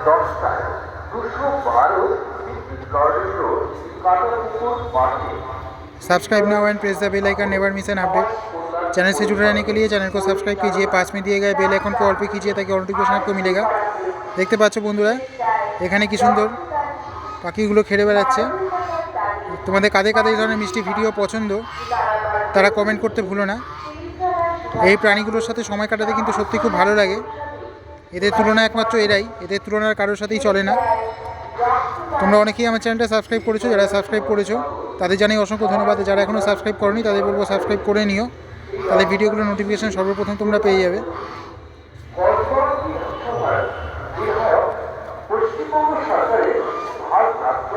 10টায় 212 Bidyut garden road, Katapukur market. Subscribe now and press the bell icon, never miss an update. Channel से जुड़े रहने के लिए चैनल को सब्सक्राइब कीजिए, पास में दिए गए बेल आइकन को ऑल पे कीजिए ताकि नोटिफिकेशन आपको मिलेगा। দেখতে পাচ্ছ বন্ধুরা এখানে কি সুন্দর পাখিগুলো খেলে বেড়াচ্ছে। তোমাদের কাদের কাদের এই ধরনের মিষ্টি ভিডিও পছন্দ তারা কমেন্ট করতে ভুলো না। এই প্রাণীগুলোর সাথে সময় কাটাতে কিন্তু সত্যি খুব ভালো লাগে। এদের তুলনা একমাত্র এরাই, এদের তুলনার কারোর সাথেই চলে না। তোমরা অনেকেই আমার চ্যানেলটা সাবস্ক্রাইব করেছো, যারা সাবস্ক্রাইব করেছো তাদের জানাই অসংখ্য ধন্যবাদ। যারা এখনও সাবস্ক্রাইব করোনি তাদের বলবো সাবস্ক্রাইব করে নিও, তাহলে ভিডিওগুলোর নোটিফিকেশান সর্বপ্রথম তোমরা পেয়ে যাবে। পশ্চিমবঙ্গ সরকারের ভারপ্রাপ্ত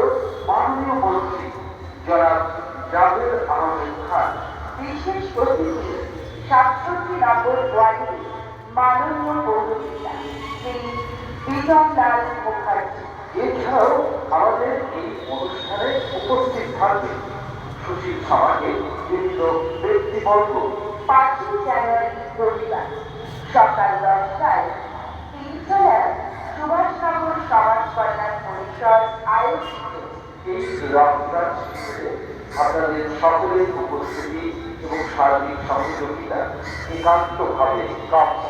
মাননীয় মন্ত্রী জনাব জাভেদ আহমেদ খান, বিশেষ অতিথি 67 নম্বর ওয়ার্ডের মাননীয় পৌরপিতা শ্রী বিজনলাল মুখার্জি। এছাড়াও আমাদের এই অনুষ্ঠানে উপস্থিত থাকবে সুশীল সমাজের বিভিন্ন ব্যক্তিবর্গ। 5 জানুয়ারি রবিবার সকাল 10টায় তিনতলা সুভাষনগর সমাজ কল্যাণ পরিষদ আয়োজিত এই রক্তদান শিবিরে আপনাদের সকলের উপস্থিতি এবং সার্বিক সহযোগিতা একান্তভাবে কাম্য।